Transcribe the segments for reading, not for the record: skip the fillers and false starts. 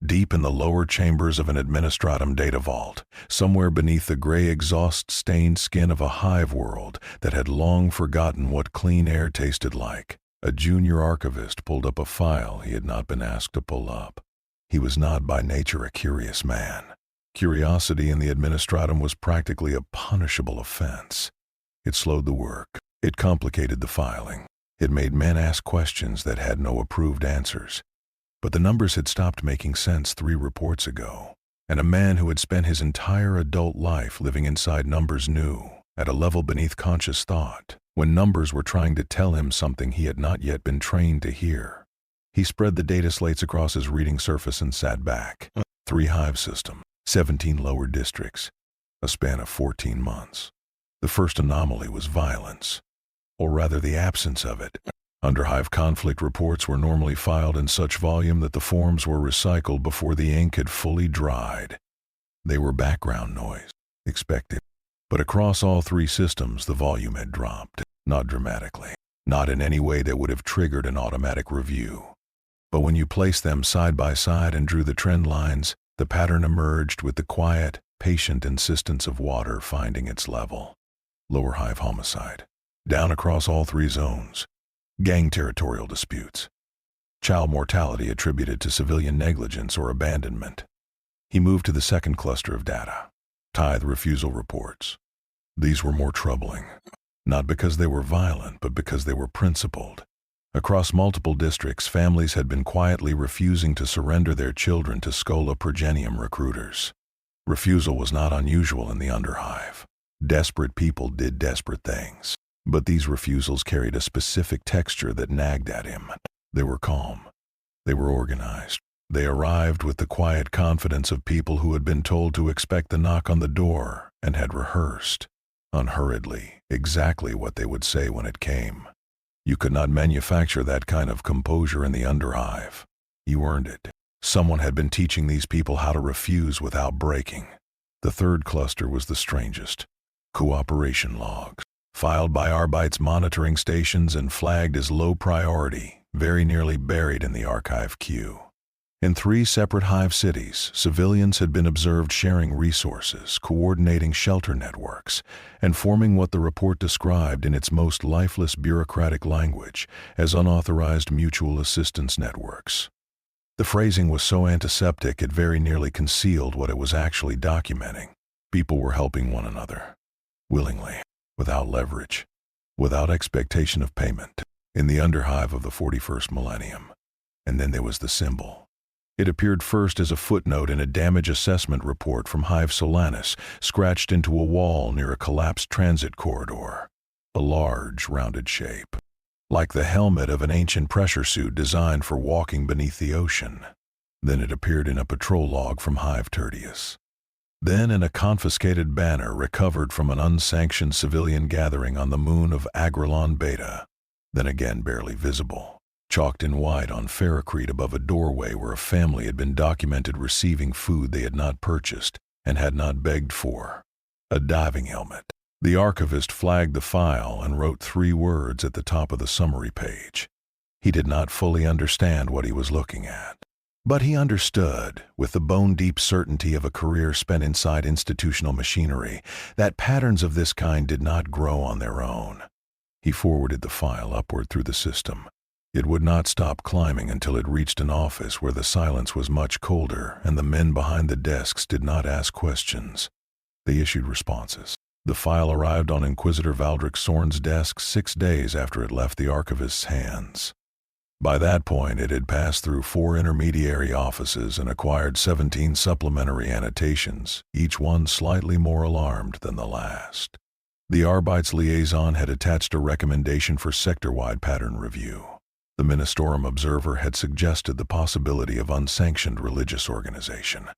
deep in the lower chambers of an administratum data vault, somewhere beneath the gray exhaust-stained skin of a hive world that had long forgotten what clean air tasted like, a junior archivist pulled up a file he had not been asked to pull up. He was not by nature a curious man. Curiosity in the administratum was practically a punishable offense. It slowed the work. It complicated the filing. It made men ask questions that had no approved answers. But the numbers had stopped making sense 3 reports ago, and a man who had spent his entire adult life living inside numbers knew, at a level beneath conscious thought, when numbers were trying to tell him something he had not yet been trained to hear. He spread the data slates across his reading surface and sat back. 3 hive systems, 17 lower districts, a span of 14 months. The first anomaly was violence, or rather the absence of it. Underhive conflict reports were normally filed in such volume that the forms were recycled before the ink had fully dried. They were background noise, expected. But across all 3 systems the volume had dropped, not dramatically, not in any way that would have triggered an automatic review. But when you placed them side by side and drew the trend lines, the pattern emerged with the quiet, patient insistence of water finding its level. Lower hive homicide. Down across all 3 zones. Gang territorial disputes. Child mortality attributed to civilian negligence or abandonment. He moved to the second cluster of data. Tithe refusal reports. These were more troubling. Not because they were violent, but because they were principled. Across multiple districts, families had been quietly refusing to surrender their children to Scola Progenium recruiters. Refusal was not unusual in the Underhive. Desperate people did desperate things. But these refusals carried a specific texture that nagged at him. They were calm. They were organized. They arrived with the quiet confidence of people who had been told to expect the knock on the door and had rehearsed, unhurriedly, exactly what they would say when it came. You could not manufacture that kind of composure in the Underhive. You earned it. Someone had been teaching these people how to refuse without breaking. The third cluster was the strangest. Cooperation logs. Filed by Arbite's monitoring stations and flagged as low priority, very nearly buried in the archive queue. In 3 separate hive cities, civilians had been observed sharing resources, coordinating shelter networks, and forming what the report described in its most lifeless bureaucratic language as unauthorized mutual assistance networks. The phrasing was so antiseptic it very nearly concealed what it was actually documenting. People were helping one another, willingly. Without leverage, without expectation of payment, in the Underhive of the 41st millennium. And then there was the symbol. It appeared first as a footnote in a damage assessment report from Hive Solanus, scratched into a wall near a collapsed transit corridor. A large, rounded shape, like the helmet of an ancient pressure suit designed for walking beneath the ocean. Then it appeared in a patrol log from Hive Tertius. Then in a confiscated banner recovered from an unsanctioned civilian gathering on the moon of Agrelon Beta. Then again barely visible, chalked in white on ferrocrete above a doorway where a family had been documented receiving food they had not purchased and had not begged for. A diving helmet. The archivist flagged the file and wrote 3 words at the top of the summary page. He did not fully understand what he was looking at. But he understood, with the bone-deep certainty of a career spent inside institutional machinery, that patterns of this kind did not grow on their own. He forwarded the file upward through the system. It would not stop climbing until it reached an office where the silence was much colder and the men behind the desks did not ask questions. They issued responses. The file arrived on Inquisitor Valdric Sorn's desk 6 days after it left the archivist's hands. By that point, it had passed through 4 intermediary offices and acquired 17 supplementary annotations, each one slightly more alarmed than the last. The Arbite's liaison had attached a recommendation for sector-wide pattern review. The Ministorum Observer had suggested the possibility of unsanctioned religious organization.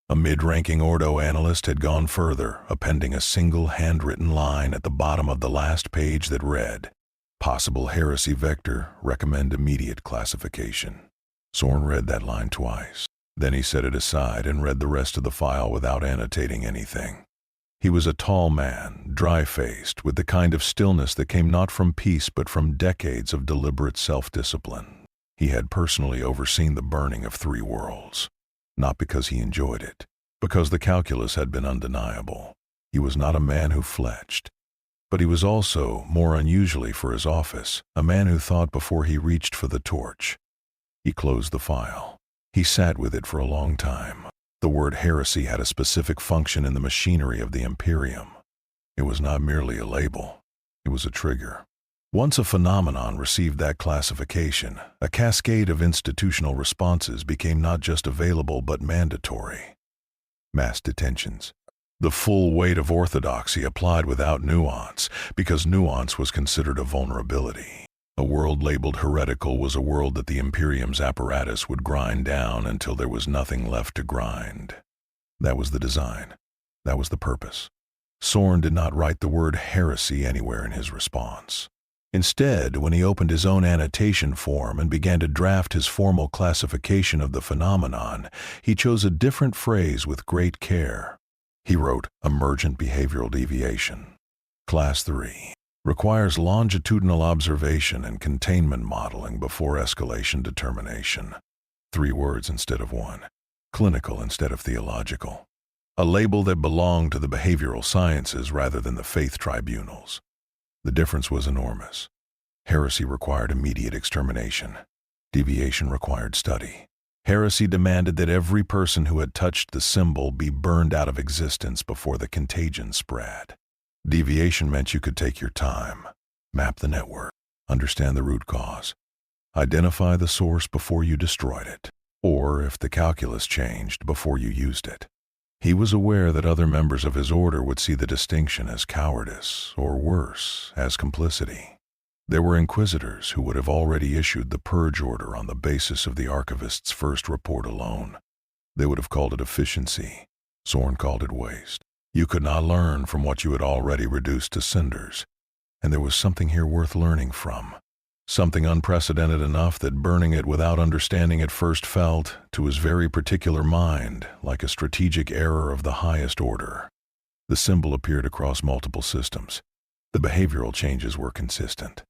A mid-ranking Ordo analyst had gone further, appending a single handwritten line at the bottom of the last page that read, "Possible heresy vector, recommend immediate classification." Sorn read that line twice. Then he set it aside and read the rest of the file without annotating anything. He was a tall man, dry-faced, with the kind of stillness that came not from peace but from decades of deliberate self-discipline. He had personally overseen the burning of 3 worlds. Not because he enjoyed it, because the calculus had been undeniable. He was not a man who fletched. But he was also, more unusually for his office, a man who thought before he reached for the torch. He closed the file. He sat with it for a long time. The word heresy had a specific function in the machinery of the Imperium. It was not merely a label. It was a trigger. Once a phenomenon received that classification, a cascade of institutional responses became not just available but mandatory. Mass detentions. The full weight of orthodoxy applied without nuance, because nuance was considered a vulnerability. A world labeled heretical was a world that the Imperium's apparatus would grind down until there was nothing left to grind. That was the design. That was the purpose. Soren did not write the word heresy anywhere in his response. Instead, when he opened his own annotation form and began to draft his formal classification of the phenomenon, he chose a different phrase with great care. He wrote, emergent behavioral deviation. Class 3. Requires longitudinal observation and containment modeling before escalation determination. 3 words instead of 1. Clinical instead of theological. A label that belonged to the behavioral sciences rather than the faith tribunals. The difference was enormous. Heresy required immediate extermination. Deviation required study. Heresy demanded that every person who had touched the symbol be burned out of existence before the contagion spread. Deviation meant you could take your time, map the network, understand the root cause, identify the source before you destroyed it, or, if the calculus changed, before you used it. He was aware that other members of his order would see the distinction as cowardice, or worse, as complicity. There were inquisitors who would have already issued the purge order on the basis of the archivist's first report alone. They would have called it efficiency. Soren called it waste. You could not learn from what you had already reduced to cinders, and there was something here worth learning from. Something unprecedented enough that burning it without understanding it first felt, to his very particular mind, like a strategic error of the highest order. The symbol appeared across multiple systems. The behavioral changes were consistent.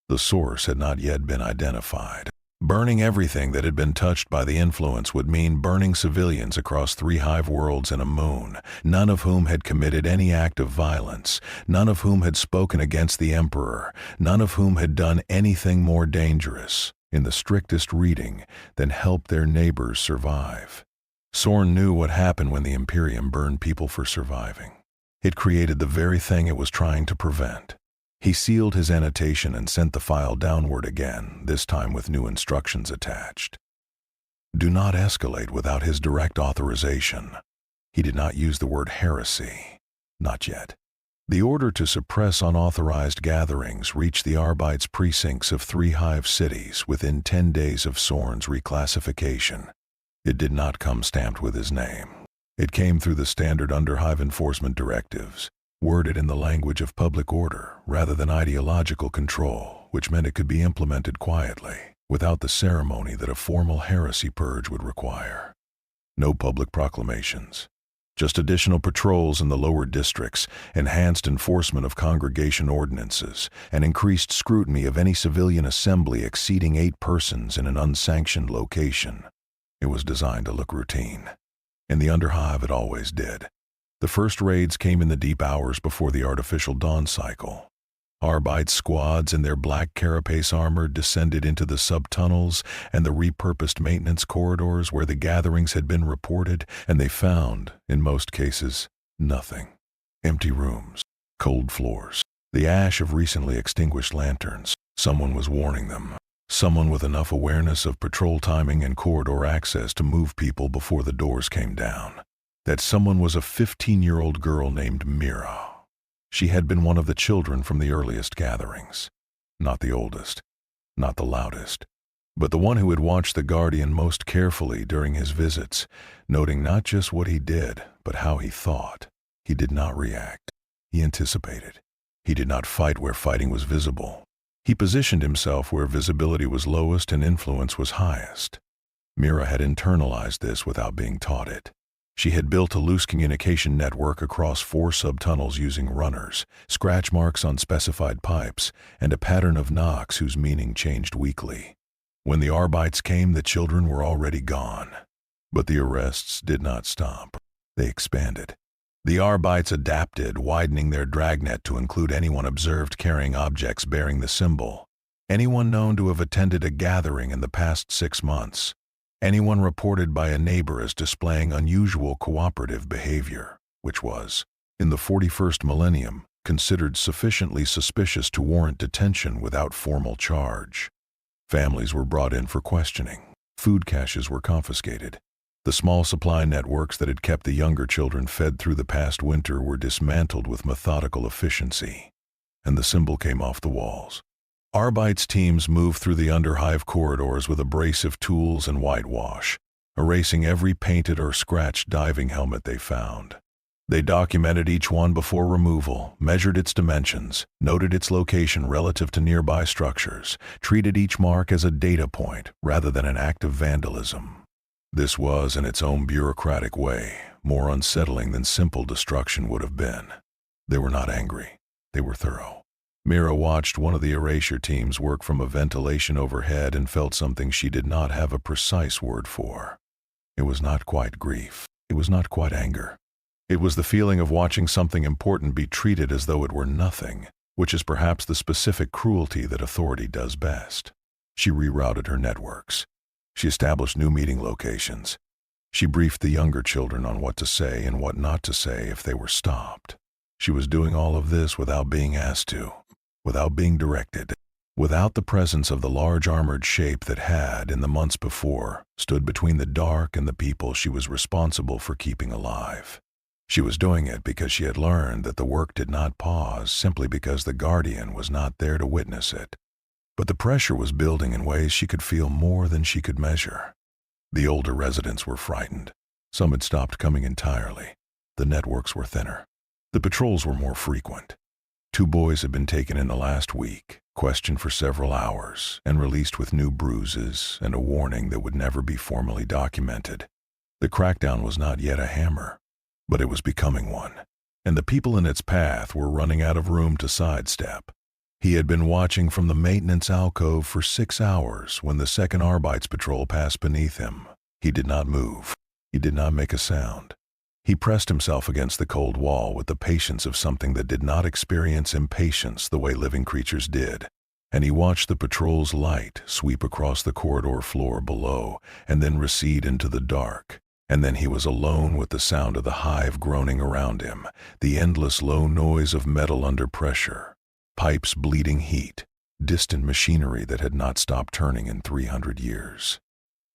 The source had not yet been identified. Burning everything that had been touched by the influence would mean burning civilians across 3 hive worlds and a moon, none of whom had committed any act of violence, none of whom had spoken against the Emperor, none of whom had done anything more dangerous, in the strictest reading, than help their neighbors survive. Soren knew what happened when the Imperium burned people for surviving. It created the very thing it was trying to prevent. He sealed his annotation and sent the file downward again, this time with new instructions attached. Do not escalate without his direct authorization. He did not use the word heresy. Not yet. The order to suppress unauthorized gatherings reached the Arbites precincts of 3 hive cities within 10 days of Soren's reclassification. It did not come stamped with his name. It came through the standard under-hive enforcement directives, worded in the language of public order rather than ideological control, which meant it could be implemented quietly, without the ceremony that a formal heresy purge would require. No public proclamations. Just additional patrols in the lower districts, enhanced enforcement of congregation ordinances, and increased scrutiny of any civilian assembly exceeding 8 persons in an unsanctioned location. It was designed to look routine. In the underhive, it always did. The first raids came in the deep hours before the artificial dawn cycle. Arbite squads in their black carapace armor descended into the subtunnels and the repurposed maintenance corridors where the gatherings had been reported, and they found, in most cases, nothing. Empty rooms, cold floors, the ash of recently extinguished lanterns. Someone was warning them. Someone with enough awareness of patrol timing and corridor access to move people before the doors came down. That someone was a 15-year-old girl named Mira. She had been one of the children from the earliest gatherings. Not the oldest, not the loudest, but the one who had watched the Guardian most carefully during his visits, noting not just what he did, but how he thought. He did not react. He anticipated. He did not fight where fighting was visible. He positioned himself where visibility was lowest and influence was highest. Mira had internalized this without being taught it. She had built a loose communication network across 4 subtunnels using runners, scratch marks on specified pipes, and a pattern of knocks whose meaning changed weekly. When the Arbites came, the children were already gone. But the arrests did not stop. They expanded. The Arbites adapted, widening their dragnet to include anyone observed carrying objects bearing the symbol, anyone known to have attended a gathering in the past 6 months, anyone reported by a neighbor as displaying unusual cooperative behavior, which was, in the 41st millennium, considered sufficiently suspicious to warrant detention without formal charge. Families were brought in for questioning. Food caches were confiscated. The small supply networks that had kept the younger children fed through the past winter were dismantled with methodical efficiency, and the symbol came off the walls. Arbites teams moved through the underhive corridors with abrasive tools and whitewash, erasing every painted or scratched diving helmet they found. They documented each one before removal, measured its dimensions, noted its location relative to nearby structures, treated each mark as a data point rather than an act of vandalism. This was, in its own bureaucratic way, more unsettling than simple destruction would have been. They were not angry. They were thorough. Mira watched one of the erasure teams work from a ventilation overhead and felt something she did not have a precise word for. It was not quite grief. It was not quite anger. It was the feeling of watching something important be treated as though it were nothing, which is perhaps the specific cruelty that authority does best. She rerouted her networks. She established new meeting locations. She briefed the younger children on what to say and what not to say if they were stopped. She was doing all of this without being asked to, without being directed, without the presence of the large armored shape that had, in the months before, stood between the dark and the people she was responsible for keeping alive. She was doing it because she had learned that the work did not pause simply because the Guardian was not there to witness it. But the pressure was building in ways she could feel more than she could measure. The older residents were frightened. Some had stopped coming entirely. The networks were thinner. The patrols were more frequent. 2 boys had been taken in the last week, questioned for several hours, and released with new bruises and a warning that would never be formally documented. The crackdown was not yet a hammer, but it was becoming one, and the people in its path were running out of room to sidestep. He had been watching from the maintenance alcove for 6 hours when the second Arbites patrol passed beneath him. He did not move. He did not make a sound. He pressed himself against the cold wall with the patience of something that did not experience impatience the way living creatures did, and he watched the patrol's light sweep across the corridor floor below and then recede into the dark. And then he was alone with the sound of the hive groaning around him, the endless low noise of metal under pressure, pipes bleeding heat, distant machinery that had not stopped turning in 300 years.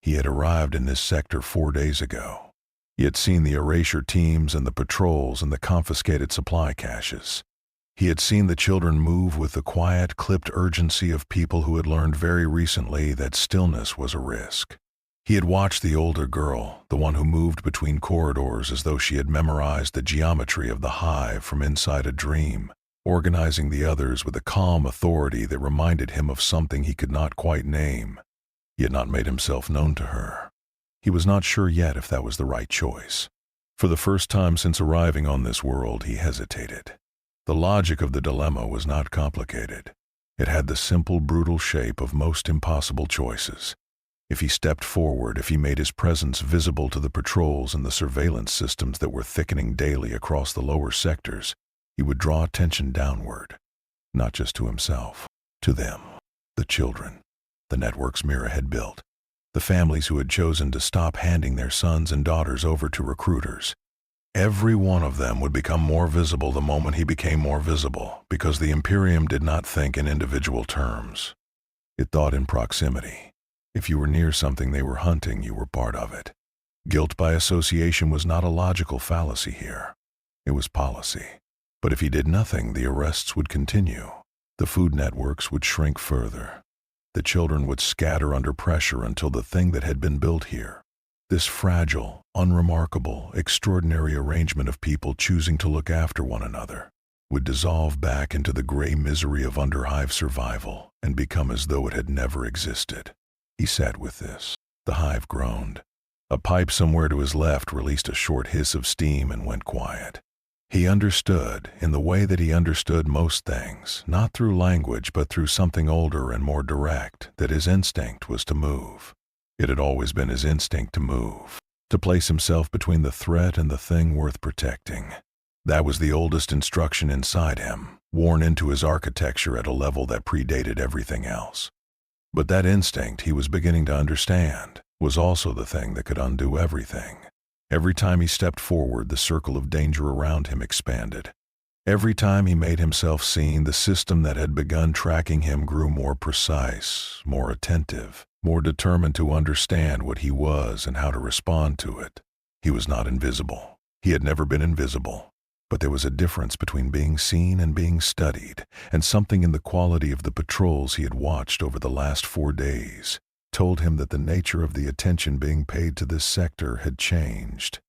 He had arrived in this sector 4 days ago. He had seen the erasure teams and the patrols and the confiscated supply caches. He had seen the children move with the quiet, clipped urgency of people who had learned very recently that stillness was a risk. He had watched the older girl, the one who moved between corridors as though she had memorized the geometry of the hive from inside a dream, organizing the others with a calm authority that reminded him of something he could not quite name. He had not made himself known to her. He was not sure yet if that was the right choice. For the first time since arriving on this world, he hesitated. The logic of the dilemma was not complicated. It had the simple, brutal shape of most impossible choices. If he stepped forward, if he made his presence visible to the patrols and the surveillance systems that were thickening daily across the lower sectors, he would draw attention downward, not just to himself, to them, the children, the networks Mira had built, the families who had chosen to stop handing their sons and daughters over to recruiters. Every one of them would become more visible the moment he became more visible, because the Imperium did not think in individual terms. It thought in proximity. If you were near something they were hunting, you were part of it. Guilt by association was not a logical fallacy here. It was policy. But if he did nothing, the arrests would continue. The food networks would shrink further. The children would scatter under pressure until the thing that had been built here, this fragile, unremarkable, extraordinary arrangement of people choosing to look after one another, would dissolve back into the gray misery of underhive survival and become as though it had never existed. He sat with this. The hive groaned. A pipe somewhere to his left released a short hiss of steam and went quiet. He understood, in the way that he understood most things, not through language but through something older and more direct, that his instinct was to move. It had always been his instinct to move. to place himself between the threat and the thing worth protecting. That was the oldest instruction inside him, worn into his architecture at a level that predated everything else. But that instinct, he was beginning to understand, was also the thing that could undo everything. Every time he stepped forward, the circle of danger around him expanded. Every time he made himself seen, the system that had begun tracking him grew more precise, more attentive, more determined to understand what he was and how to respond to it. He was not invisible. He had never been invisible. But there was a difference between being seen and being studied, and something in the quality of the patrols he had watched over the last 4 days told him that the nature of the attention being paid to this sector had changed.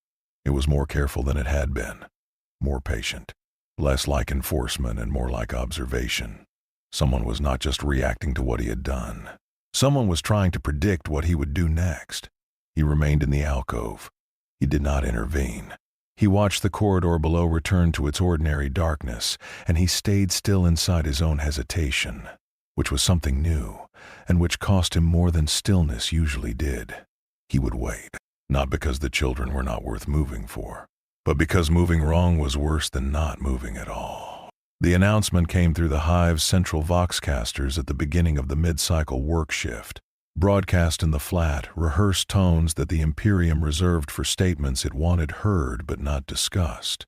It was more careful than it had been, more patient, less like enforcement and more like observation. Someone was not just reacting to what he had done. Someone was trying to predict what he would do next. He remained in the alcove. He did not intervene. He watched the corridor below return to its ordinary darkness, and he stayed still inside his own hesitation, which was something new, and which cost him more than stillness usually did. He would wait, not because the children were not worth moving for, but because moving wrong was worse than not moving at all. The announcement came through the hive's central voxcasters at the beginning of the mid-cycle work shift, broadcast in the flat, rehearsed tones that the Imperium reserved for statements it wanted heard but not discussed.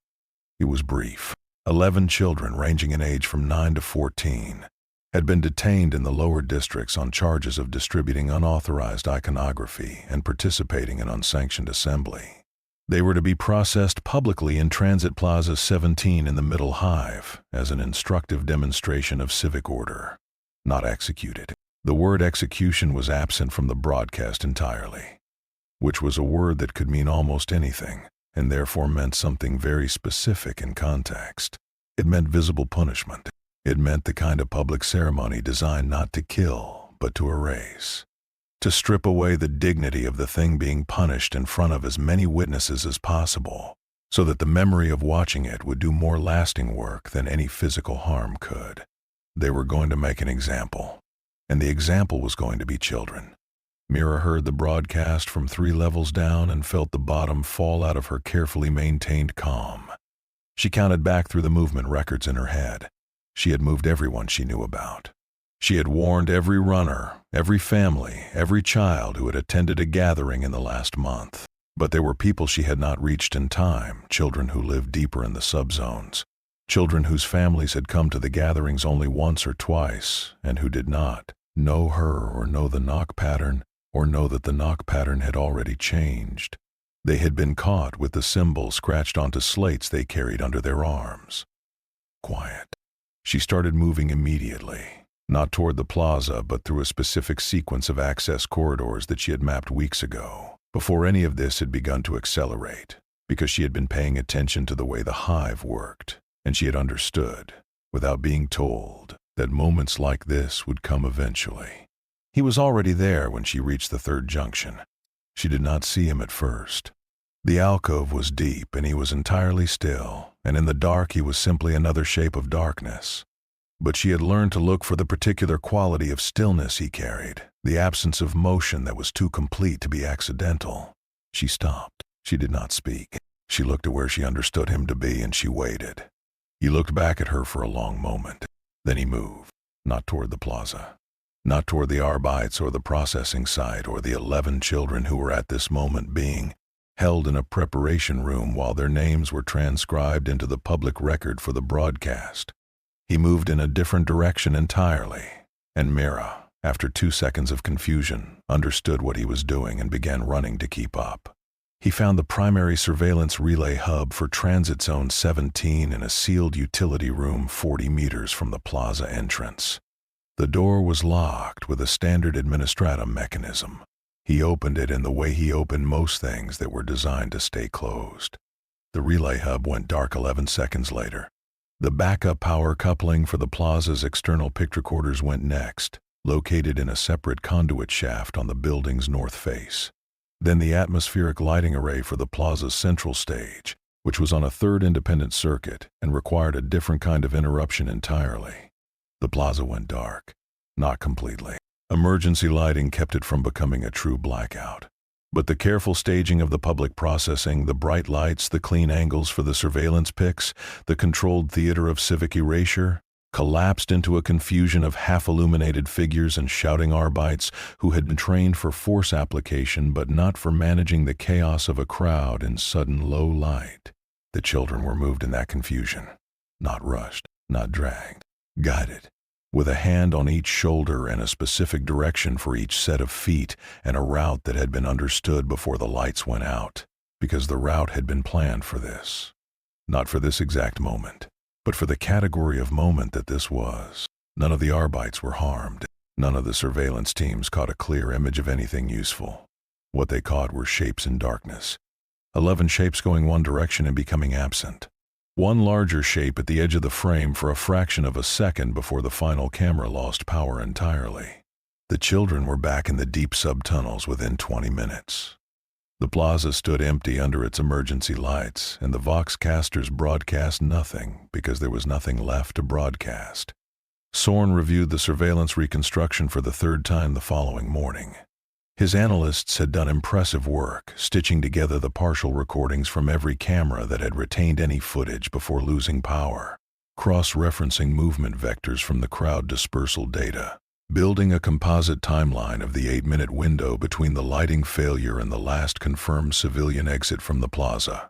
It was brief. 11 children ranging in age from 9 to 14 had been detained in the lower districts on charges of distributing unauthorized iconography and participating in unsanctioned assembly. They were to be processed publicly in Transit Plaza 17 in the Middle Hive as an instructive demonstration of civic order, not executed. The word execution was absent from the broadcast entirely, which was a word that could mean almost anything, and therefore meant something very specific in context. It meant visible punishment. It meant the kind of public ceremony designed not to kill, but to erase. To strip away the dignity of the thing being punished in front of as many witnesses as possible, so that the memory of watching it would do more lasting work than any physical harm could. They were going to make an example. And the example was going to be children. Mira heard the broadcast from 3 levels down and felt the bottom fall out of her carefully maintained calm. She counted back through the movement records in her head. She had moved everyone she knew about. She had warned every runner, every family, every child who had attended a gathering in the last month. But there were people she had not reached in time, children who lived deeper in the subzones. Children whose families had come to the gatherings only once or twice, and who did not know her or know the knock pattern, or know that the knock pattern had already changed. They had been caught with the symbol scratched onto slates they carried under their arms. Quiet. She started moving immediately, not toward the plaza, but through a specific sequence of access corridors that she had mapped weeks ago, before any of this had begun to accelerate, because she had been paying attention to the way the hive worked, and she had understood, without being told, that moments like this would come eventually. He was already there when she reached the 3rd junction. She did not see him at first. The alcove was deep and he was entirely still, and in the dark he was simply another shape of darkness. But she had learned to look for the particular quality of stillness he carried, the absence of motion that was too complete to be accidental. She stopped. She did not speak. She looked to where she understood him to be and she waited. He looked back at her for a long moment. Then he moved, not toward the plaza, not toward the Arbites or the processing site or the 11 children who were at this moment being held in a preparation room while their names were transcribed into the public record for the broadcast. He moved in a different direction entirely, and Mira, after 2 seconds of confusion, understood what he was doing and began running to keep up. He found the primary surveillance relay hub for Transit Zone 17 in a sealed utility room 40 meters from the plaza entrance. The door was locked with a standard administratum mechanism. He opened it in the way he opened most things that were designed to stay closed. The relay hub went dark 11 seconds later. The backup power coupling for the plaza's external pictrecorders went next, located in a separate conduit shaft on the building's north face. Then the atmospheric lighting array for the plaza's central stage, which was on a 3rd independent circuit and required a different kind of interruption entirely. The plaza went dark. Not completely. Emergency lighting kept it from becoming a true blackout. But the careful staging of the public processing, the bright lights, the clean angles for the surveillance pics, the controlled theater of civic erasure, collapsed into a confusion of half-illuminated figures and shouting Arbites who had been trained for force application but not for managing the chaos of a crowd in sudden low light. The children were moved in that confusion, not rushed, not dragged, guided, with a hand on each shoulder and a specific direction for each set of feet and a route that had been understood before the lights went out, because the route had been planned for this. Not for this exact moment, but for the category of moment that this was. None of the Arbites were harmed. None of the surveillance teams caught a clear image of anything useful. What they caught were shapes in darkness. 11 shapes going one direction and becoming absent. One larger shape at the edge of the frame for a fraction of a second before the final camera lost power entirely. The children were back in the deep subtunnels within 20 minutes. The plaza stood empty under its emergency lights, and the Voxcasters broadcast nothing because there was nothing left to broadcast. Sorn reviewed the surveillance reconstruction for the third time the following morning. His analysts had done impressive work, stitching together the partial recordings from every camera that had retained any footage before losing power, cross-referencing movement vectors from the crowd dispersal data, building a composite timeline of the 8-minute window between the lighting failure and the last confirmed civilian exit from the plaza.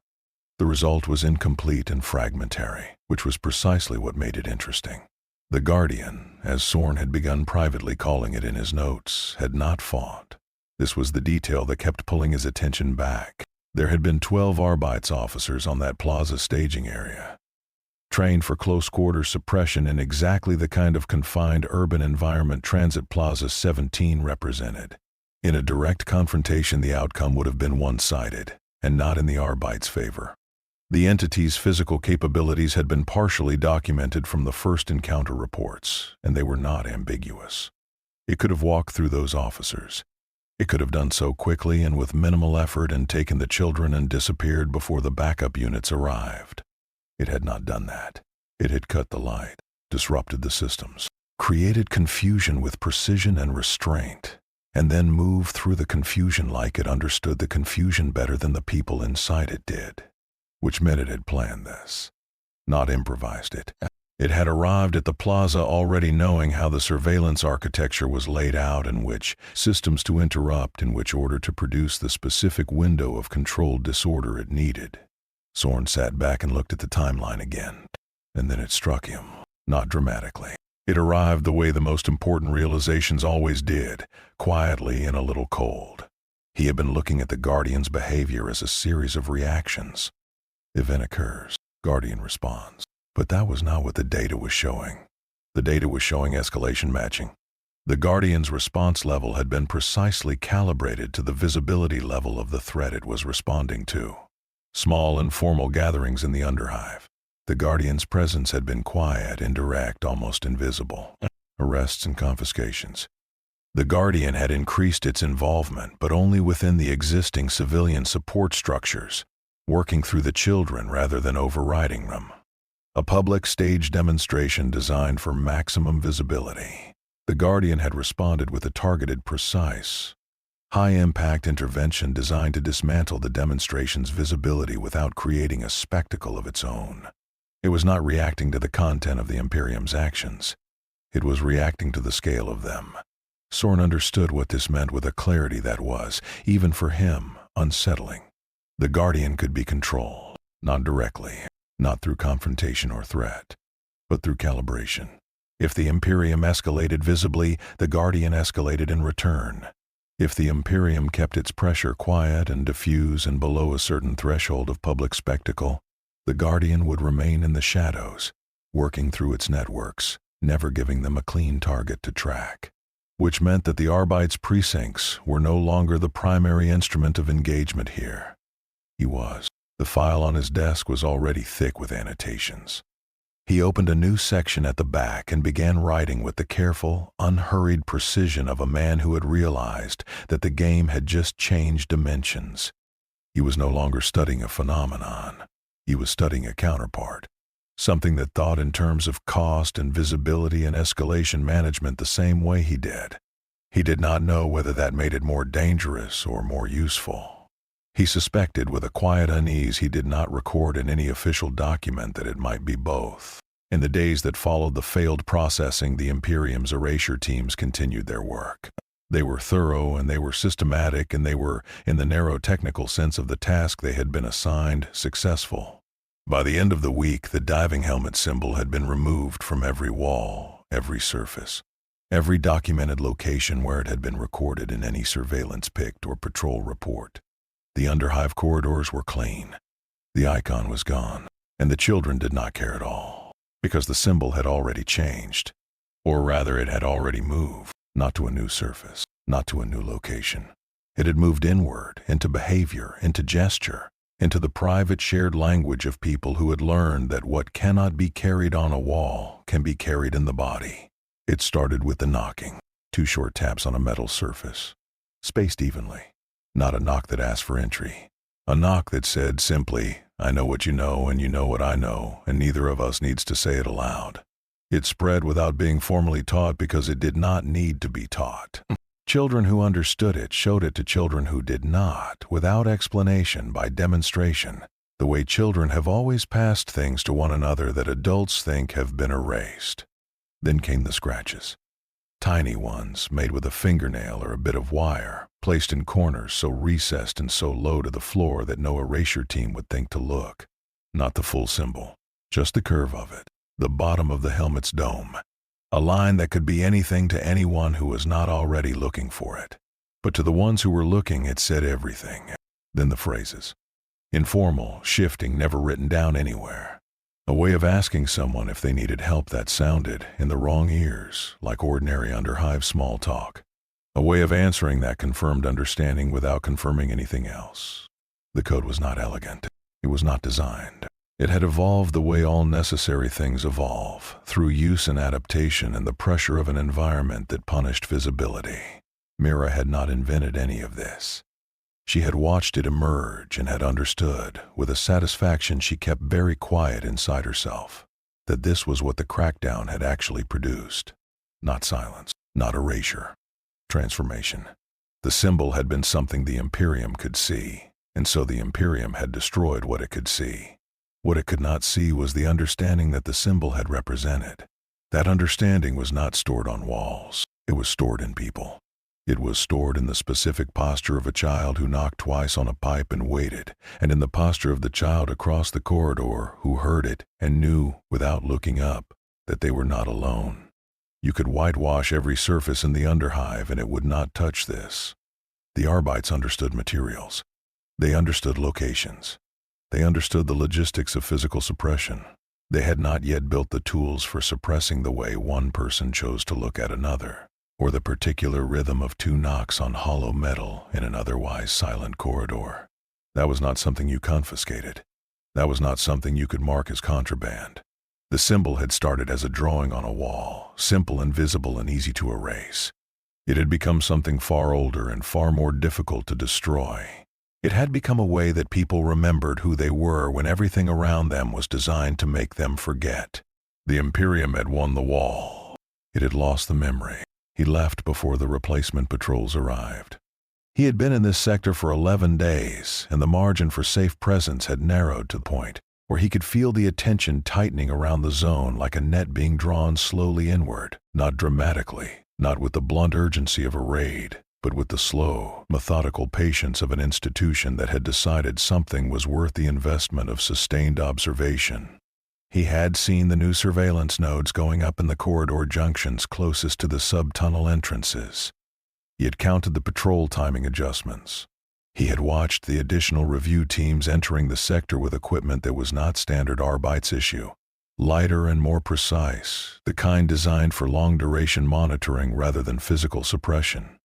The result was incomplete and fragmentary, which was precisely what made it interesting. The Guardian, as Sorn had begun privately calling it in his notes, had not fought. This was the detail that kept pulling his attention back. There had been 12 Arbites officers on that plaza staging area, trained for close-quarter suppression in exactly the kind of confined urban environment Transit Plaza 17 represented. In a direct confrontation, the outcome would have been one-sided, and not in the Arbites' favor. The entity's physical capabilities had been partially documented from the first encounter reports, and they were not ambiguous. It could have walked through those officers. It could have done so quickly and with minimal effort and taken the children and disappeared before the backup units arrived. It had not done that. It had cut the light, disrupted the systems, created confusion with precision and restraint, and then moved through the confusion like it understood the confusion better than the people inside it did, which meant it had planned this, not improvised it. It had arrived at the plaza already knowing how the surveillance architecture was laid out and which systems to interrupt in which order to produce the specific window of controlled disorder it needed. Sorn sat back and looked at the timeline again, and then it struck him, not dramatically. It arrived the way the most important realizations always did, quietly and a little cold. He had been looking at the Guardian's behavior as a series of reactions. Event occurs, Guardian responds. But that was not what the data was showing. The data was showing escalation matching. The Guardian's response level had been precisely calibrated to the visibility level of the threat it was responding to. Small informal gatherings in the underhive. The Guardian's presence had been quiet, indirect, almost invisible. Arrests and confiscations. The Guardian had increased its involvement, but only within the existing civilian support structures, working through the children rather than overriding them. A public stage demonstration designed for maximum visibility. The Guardian had responded with a targeted, precise, high-impact intervention designed to dismantle the demonstration's visibility without creating a spectacle of its own. It was not reacting to the content of the Imperium's actions. It was reacting to the scale of them. Sorn understood what this meant with a clarity that was, even for him, unsettling. The Guardian could be controlled, not directly, not through confrontation or threat, but through calibration. If the Imperium escalated visibly, the Guardian escalated in return. If the Imperium kept its pressure quiet and diffuse and below a certain threshold of public spectacle, the Guardian would remain in the shadows, working through its networks, never giving them a clean target to track. Which meant that the Arbites' precincts were no longer the primary instrument of engagement here. He was. The file on his desk was already thick with annotations. He opened a new section at the back and began writing with the careful, unhurried precision of a man who had realized that the game had just changed dimensions. He was no longer studying a phenomenon. He was studying a counterpart, something that thought in terms of cost and visibility and escalation management the same way he did. He did not know whether that made it more dangerous or more useful. He suspected with a quiet unease he did not record in any official document that it might be both. In the days that followed the failed processing, the Imperium's erasure teams continued their work. They were thorough and they were systematic and they were, in the narrow technical sense of the task they had been assigned, successful. By the end of the week, the diving helmet symbol had been removed from every wall, every surface, every documented location where it had been recorded in any surveillance pict or patrol report. The underhive corridors were clean. The icon was gone, and the children did not care at all, because the symbol had already changed. Or rather, it had already moved, not to a new surface, not to a new location. It had moved inward, into behavior, into gesture, into the private shared language of people who had learned that what cannot be carried on a wall can be carried in the body. It started with the knocking, 2 short taps on a metal surface, spaced evenly. Not a knock that asked for entry. A knock that said simply, "I know what you know and you know what I know, and neither of us needs to say it aloud." It spread without being formally taught because it did not need to be taught. Children who understood it showed it to children who did not, without explanation, by demonstration, the way children have always passed things to one another that adults think have been erased. Then came the scratches. Tiny ones, made with a fingernail or a bit of wire, placed in corners so recessed and so low to the floor that no erasure team would think to look. Not the full symbol, just the curve of it, the bottom of the helmet's dome. A line that could be anything to anyone who was not already looking for it. But to the ones who were looking, it said everything. Then the phrases. Informal, shifting, never written down anywhere. A way of asking someone if they needed help that sounded, in the wrong ears, like ordinary underhive small talk. A way of answering that confirmed understanding without confirming anything else. The code was not elegant. It was not designed. It had evolved the way all necessary things evolve, through use and adaptation and the pressure of an environment that punished visibility. Mira had not invented any of this. She had watched it emerge and had understood, with a satisfaction she kept very quiet inside herself, that this was what the crackdown had actually produced. Not silence, not erasure. Transformation. The symbol had been something the Imperium could see, and so the Imperium had destroyed what it could see. What it could not see was the understanding that the symbol had represented. That understanding was not stored on walls. It was stored in people. It was stored in the specific posture of a child who knocked twice on a pipe and waited, and in the posture of the child across the corridor who heard it and knew, without looking up, that they were not alone. You could whitewash every surface in the underhive and it would not touch this. The Arbites understood materials. They understood locations. They understood the logistics of physical suppression. They had not yet built the tools for suppressing the way one person chose to look at another, or the particular rhythm of 2 knocks on hollow metal in an otherwise silent corridor. That was not something you confiscated. That was not something you could mark as contraband. The symbol had started as a drawing on a wall, simple and visible and easy to erase. It had become something far older and far more difficult to destroy. It had become a way that people remembered who they were when everything around them was designed to make them forget. The Imperium had won the wall. It had lost the memory. He left before the replacement patrols arrived. He had been in this sector for 11 days, and the margin for safe presence had narrowed to the point where he could feel the attention tightening around the zone like a net being drawn slowly inward, not dramatically, not with the blunt urgency of a raid, but with the slow, methodical patience of an institution that had decided something was worth the investment of sustained observation. He had seen the new surveillance nodes going up in the corridor junctions closest to the sub-tunnel entrances. He had counted the patrol timing adjustments. He had watched the additional review teams entering the sector with equipment that was not standard Arbites issue. Lighter and more precise, the kind designed for long-duration monitoring rather than physical suppression.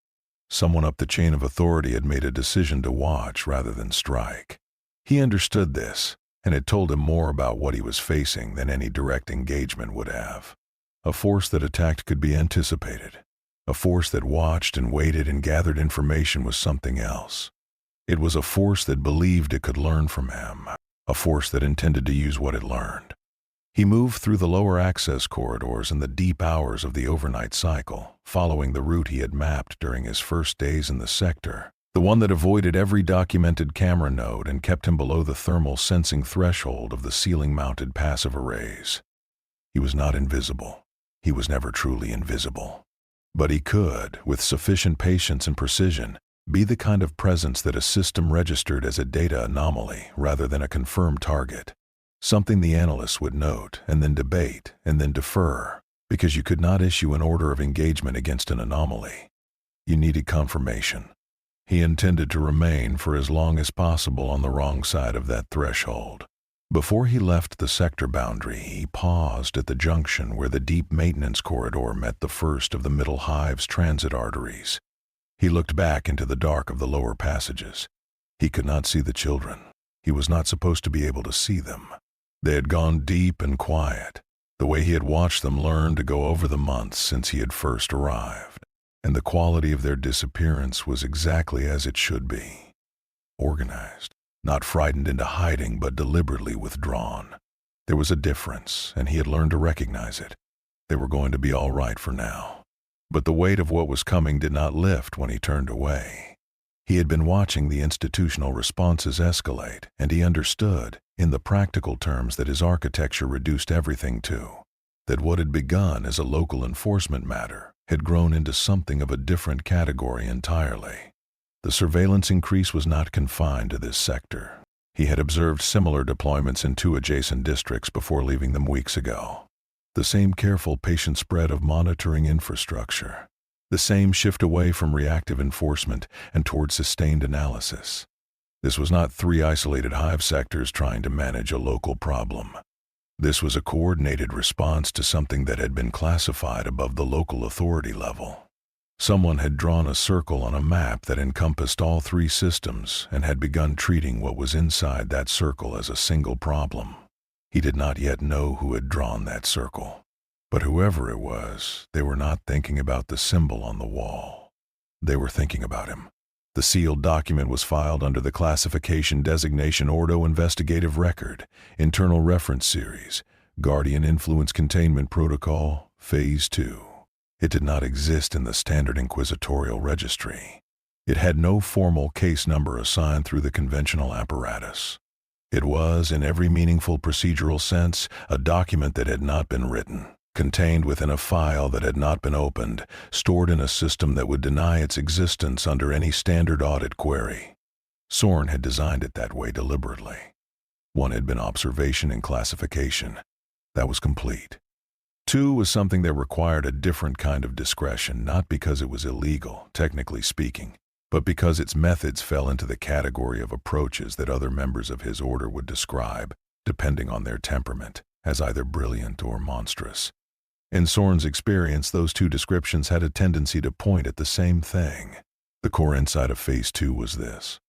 Someone up the chain of authority had made a decision to watch rather than strike. He understood this, and it told him more about what he was facing than any direct engagement would have. A force that attacked could be anticipated. A force that watched and waited and gathered information was something else. It was a force that believed it could learn from him, a force that intended to use what it learned. He moved through the lower access corridors in the deep hours of the overnight cycle, following the route he had mapped during his first days in the sector, the one that avoided every documented camera node and kept him below the thermal sensing threshold of the ceiling-mounted passive arrays. He was not invisible. He was never truly invisible. But he could, with sufficient patience and precision, be the kind of presence that a system registered as a data anomaly rather than a confirmed target. Something the analysts would note, and then debate, and then defer, because you could not issue an order of engagement against an anomaly. You needed confirmation. He intended to remain for as long as possible on the wrong side of that threshold. Before he left the sector boundary, he paused at the junction where the deep maintenance corridor met the first of the middle hive's transit arteries. He looked back into the dark of the lower passages. He could not see the children. He was not supposed to be able to see them. They had gone deep and quiet, the way he had watched them learn to go over the months since he had first arrived, and the quality of their disappearance was exactly as it should be. Organized, not frightened into hiding but deliberately withdrawn. There was a difference, and he had learned to recognize it. They were going to be all right for now. But the weight of what was coming did not lift when he turned away. He had been watching the institutional responses escalate, and he understood, in the practical terms that his architecture reduced everything to, that what had begun as a local enforcement matter had grown into something of a different category entirely. The surveillance increase was not confined to this sector. He had observed similar deployments in 2 adjacent districts before leaving them weeks ago. The same careful, patient spread of monitoring infrastructure. The same shift away from reactive enforcement and toward sustained analysis. This was not 3 isolated hive sectors trying to manage a local problem. This was a coordinated response to something that had been classified above the local authority level. Someone had drawn a circle on a map that encompassed all 3 systems and had begun treating what was inside that circle as a single problem. He did not yet know who had drawn that circle. But whoever it was, they were not thinking about the symbol on the wall. They were thinking about him. The sealed document was filed under the classification designation Ordo Investigative Record, Internal Reference Series, Guardian Influence Containment Protocol, Phase 2. It did not exist in the standard inquisitorial registry. It had no formal case number assigned through the conventional apparatus. It was, in every meaningful procedural sense, a document that had not been written, contained within a file that had not been opened, stored in a system that would deny its existence under any standard audit query. Soren had designed it that way deliberately. One had been observation and classification. That was complete. 2 was something that required a different kind of discretion, not because it was illegal, technically speaking, but because its methods fell into the category of approaches that other members of his order would describe, depending on their temperament, as either brilliant or monstrous. In Soren's experience, those 2 descriptions had a tendency to point at the same thing. The core insight of Phase 2 was this.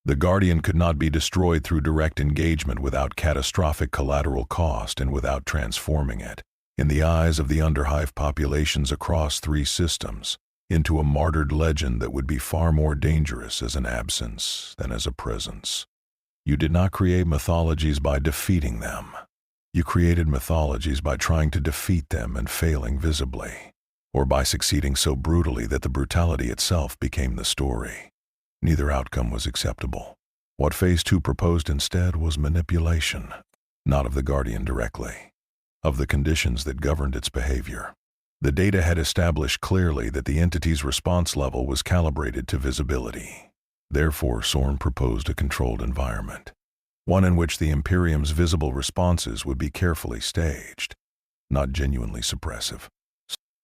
The Guardian could not be destroyed through direct engagement without catastrophic collateral cost and without transforming it, in the eyes of the underhive populations across 3 systems, into a martyred legend that would be far more dangerous as an absence than as a presence. You did not create mythologies by defeating them. You created mythologies by trying to defeat them and failing visibly, or by succeeding so brutally that the brutality itself became the story. Neither outcome was acceptable. What Phase 2 proposed instead was manipulation, not of the Guardian directly, of the conditions that governed its behavior. The data had established clearly that the entity's response level was calibrated to visibility. Therefore, Soren proposed a controlled environment, one in which the Imperium's visible responses would be carefully staged, not genuinely suppressive,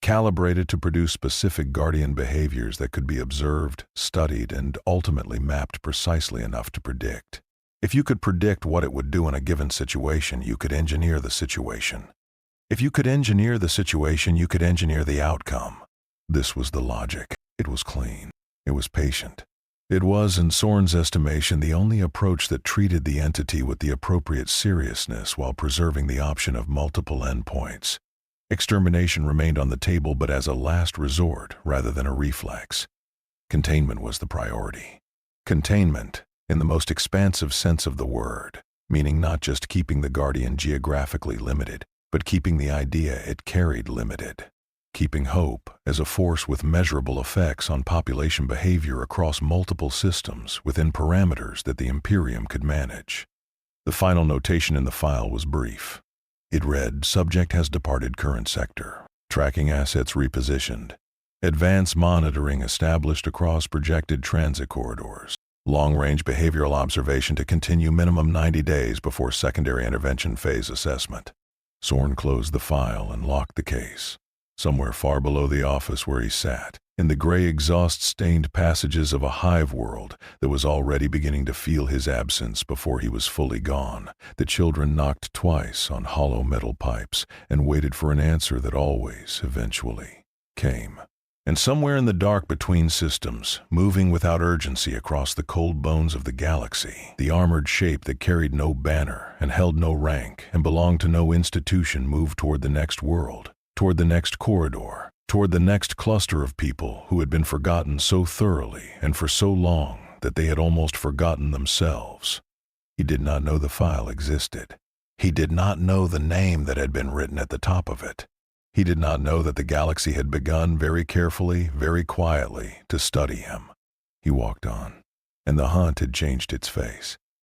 calibrated to produce specific Guardian behaviors that could be observed, studied, and ultimately mapped precisely enough to predict. If you could predict what it would do in a given situation, you could engineer the situation. If you could engineer the situation, you could engineer the outcome. This was the logic. It was clean. It was patient. It was, in Soren's estimation, the only approach that treated the entity with the appropriate seriousness while preserving the option of multiple endpoints. Extermination remained on the table, but as a last resort rather than a reflex. Containment was the priority. Containment, in the most expansive sense of the word, meaning not just keeping the Guardian geographically limited, but keeping the idea it carried limited. Keeping hope as a force with measurable effects on population behavior across multiple systems within parameters that the Imperium could manage. The final notation in the file was brief. It read, "Subject has departed current sector. Tracking assets repositioned. Advanced monitoring established across projected transit corridors. Long-range behavioral observation to continue minimum 90 days before secondary intervention phase assessment." Zorn closed the file and locked the case. Somewhere far below the office where he sat, in the gray exhaust-stained passages of a hive world that was already beginning to feel his absence before he was fully gone, the children knocked twice on hollow metal pipes and waited for an answer that always, eventually, came. And somewhere in the dark between systems, moving without urgency across the cold bones of the galaxy, the armored shape that carried no banner and held no rank and belonged to no institution moved toward the next world, toward the next corridor, toward the next cluster of people who had been forgotten so thoroughly and for so long that they had almost forgotten themselves. He did not know the file existed. He did not know the name that had been written at the top of it. He did not know that the galaxy had begun very carefully, very quietly, to study him. He walked on, and the hunt had changed its face.